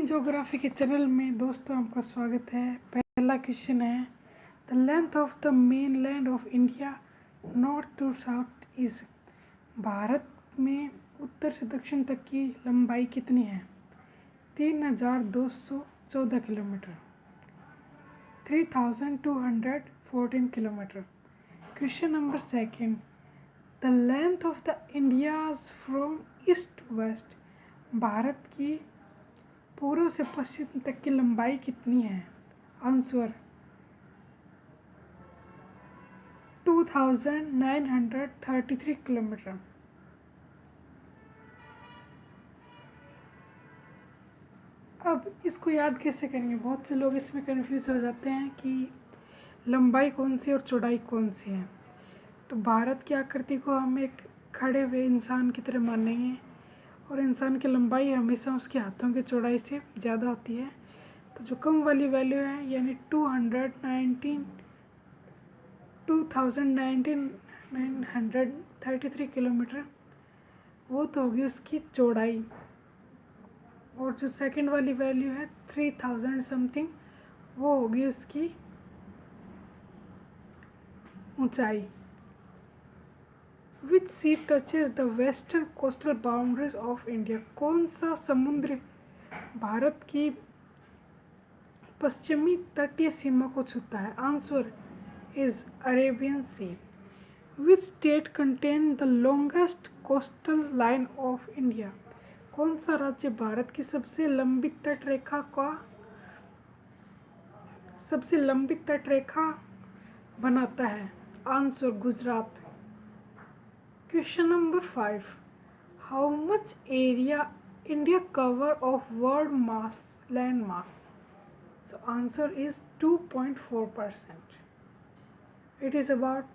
Indian geography के channel में दोस्तों आपका स्वागत है। पहला क्वेश्चन है, the length of the mainland of India north to south is. Bharat में उत्तर से दक्षिण तक की लंबाई कितनी है? 3214 kilometre, 3214 kilometre. Question number second, the length of the India's from east to west. Bharat की पूर्व से पश्चिम तक की लंबाई कितनी है? Answer 2933 kilometre. अब इसको याद कैसे करेंगे? बहुत से लोग इसमें कंफ्यूज हो जाते हैं कि लंबाई कौन सी और चौड़ाई कौन सी है। तो भारत की आकृति को हम एक खड़े हुए इंसान की तरह मानेंगे और इंसान की लंबाई हमेशा उसके हाथों की चौड़ाई से ज़्यादा होती है। तो जो कम वाली वैल्यू है यानी 2933 किलोमीटर, वो तो होगी उसकी चौड़ाई। और जो सेकंड वाली वैल्यू है 3000 समथिंग, वो होगी उसकी ऊंचाई। Which sea touches the western coastal boundaries of India. कौन सा समुद्र भारत की पश्चिमी तटीय सीमा को छूता है? Answer is Arabian Sea. Which state contain the longest coastal line of India. कौन सा राज्य भारत की सबसे लंबी तटरेखा बनाता है? Answer Gujarat. Question number 5, how much area India cover of world mass land mass. So answer is 2.4%. It is about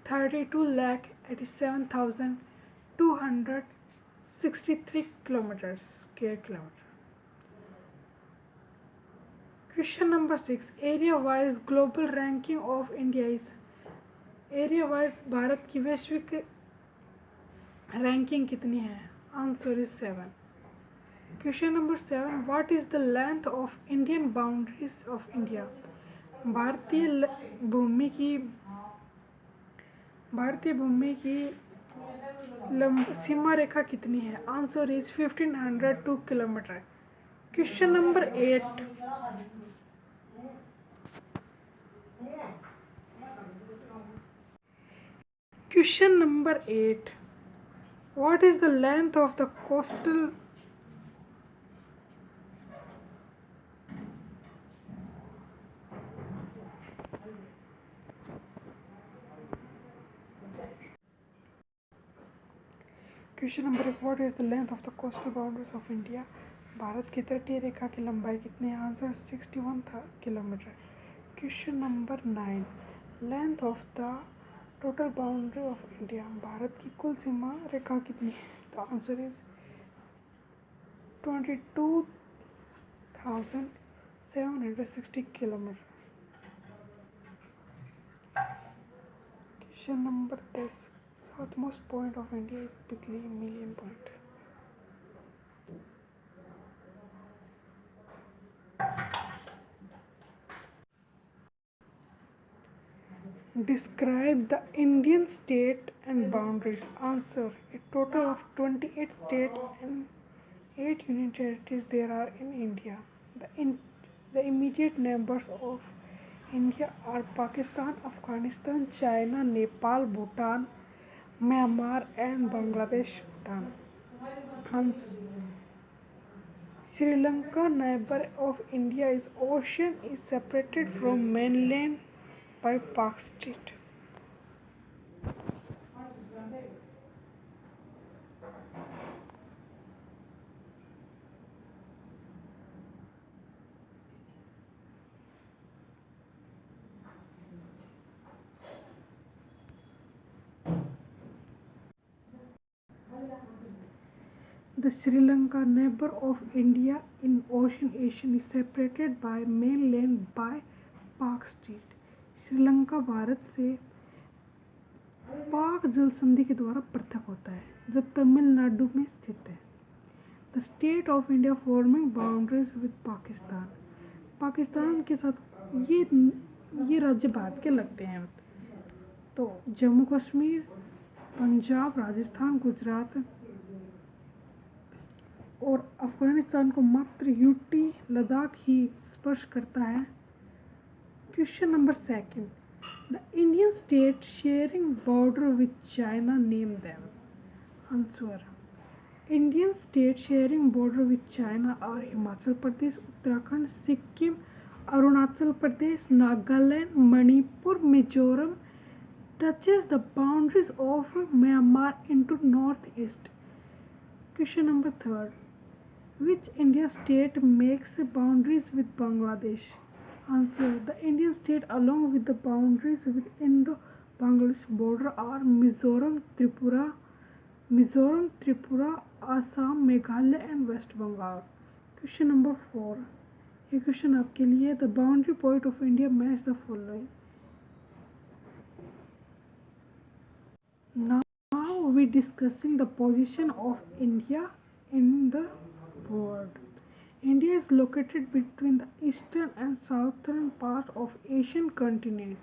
32,87,263 kilometers square kilometer. Question number 6, area wise global ranking of India is। area wise Bharat की वैश्विक ranking कितनी है? Answer is 7। Question number 7, what is the length of Indian boundaries of India. भारतीय भूमि की सीमा रेखा कितनी है? Answer is 1502 kilometre. Question number 8, what is the length of the coastal question number 1, what is the length of the coastal boundaries of India. Bharat की तटीय रेखा की लंबाई कितनी है? Answer 61 kilometre. Question number 9, length of the total boundary of India. Bharat की कुल सीमा रेखा कितनी है? तो answer is 22,760 kilometre. Question number 10, southmost point of India is Bigli Million Point. Describe the Indian state and boundaries. Answer, a total of 28 states and 8 union territories there are in India. The immediate neighbors of India are Pakistan, Afghanistan, China, Nepal, Bhutan, Myanmar and Bangladesh. Bhutan. Sri Lanka, neighbor of India, is ocean is separated from mainland by Park Strait. The Sri Lanka, neighbor of India in Ocean is separated by mainland by पाक street. Sri Lanka Bharat से पाक जल संधि के द्वारा पृथक होता है, जो तमिलनाडु में स्थित है। The the state of India forming boundaries with Pakistan. Pakistan के साथ ये राज्य भारत के लगते हैं। तो जम्मू कश्मीर, पंजाब, राजस्थान, गुजरात और अफगानिस्तान को मात्र यूटी लद्दाख ही स्पर्श करता है। Question number second, the Indian state sharing border with China, name them. Answer, Indian state sharing border with China are Himachal Pradesh, Uttarakhand, Sikkim, Arunachal Pradesh, Nagaland, Manipur, Mizoram touches the boundaries of Myanmar into northeast. Question number third, which India state makes boundaries with Bangladesh? Answer, the Indian state along with the boundaries with Indo-Bangladesh border are Mizoram, Tripura, Assam, Meghalaya and West Bengal. Question number 4, ये question आपके लिए। The boundary point of India match the following. Now we discussing the position of India in the world. India is located between the eastern and southern part of Asian continent.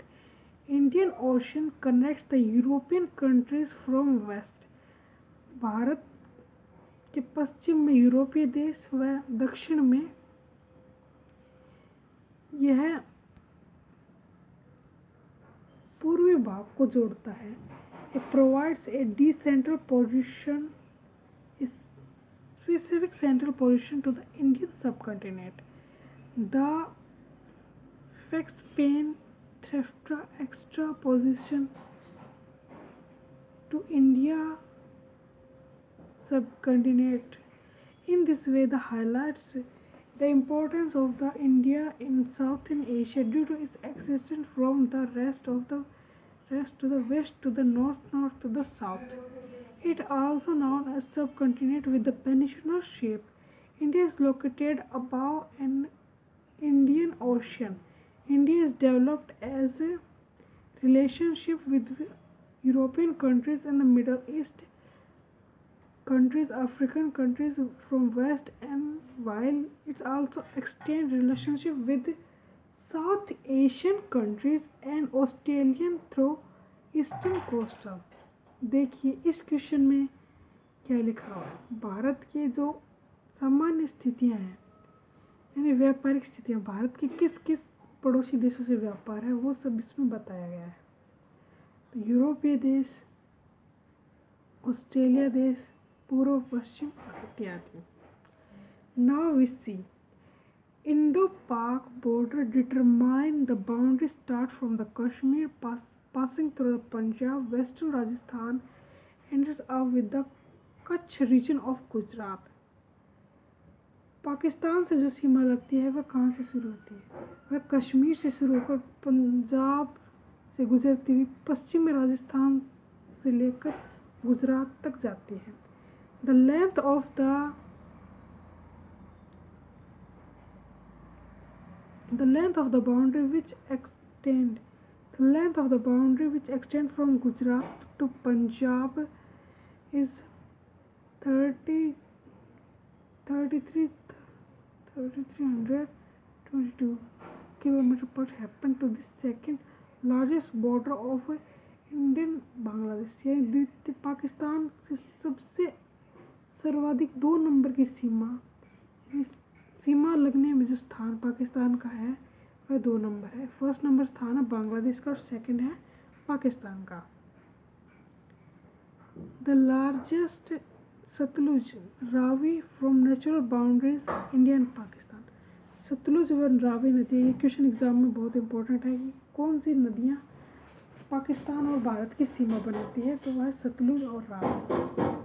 Indian Ocean connects the European countries from west. Bharat के पश्चिम में यूरोपीय देश व दक्षिण में यह पूर्वी भाग को जोड़ता है। It provides a specific central position to the Indian subcontinent. The fixed Spain extra position to India subcontinent. In this way, the highlights the importance of the India in Southern Asia due to its existence from the rest to the west to the north to the south. It also known as subcontinent with the peninsular shape. India is located above an Indian Ocean. India is developed as a relationship with European countries and the Middle East countries, African countries from west, and while it's also extend relationship with South Asian countries and Australian through eastern coastal. देखिए इस question में क्या लिखा हुआ है। भारत के जो सामान्य स्थितियां हैं यानी व्यापारिक स्थितियां, भारत के किस किस पड़ोसी देशों से व्यापार है वो सब इसमें बताया गया है। तो यूरोपीय देश, ऑस्ट्रेलिया देश, पूर्व पश्चिम इत्यादि। Now we see Indo-Pak border determine the boundary start from the Kashmir passing through the Punjab, western Rajasthan, ends up with the Kutch region of Gujarat. Pakistan से जो सीमा लगती है वह कहाँ से शुरू होती है? वह कश्मीर से शुरू होकर पंजाब से गुजरती हुई पश्चिम में राजस्थान से लेकर गुजरात तक जाती है। The length of the boundary which extend from Gujarat to Punjab is 3,322 kilometers, but happen to the second largest border of Indian Bangladesh। यानी द्वितीय पाकिस्तान से सबसे सर्वाधिक 2 नंबर की सीमा लगने में जो स्थान पाकिस्तान का है वह 2 नंबर है। फर्स्ट नंबर स्थान है बांग्लादेश का और सेकंड है पाकिस्तान का। The largest Sutlej Ravi from natural boundaries India and Pakistan. Sutlej व रावी नदी, ये क्वेश्चन एग्जाम में बहुत इंपॉर्टेंट है कि कौन सी नदियाँ पाकिस्तान और भारत की सीमा बनाती है, तो वह सतलुज और रावी।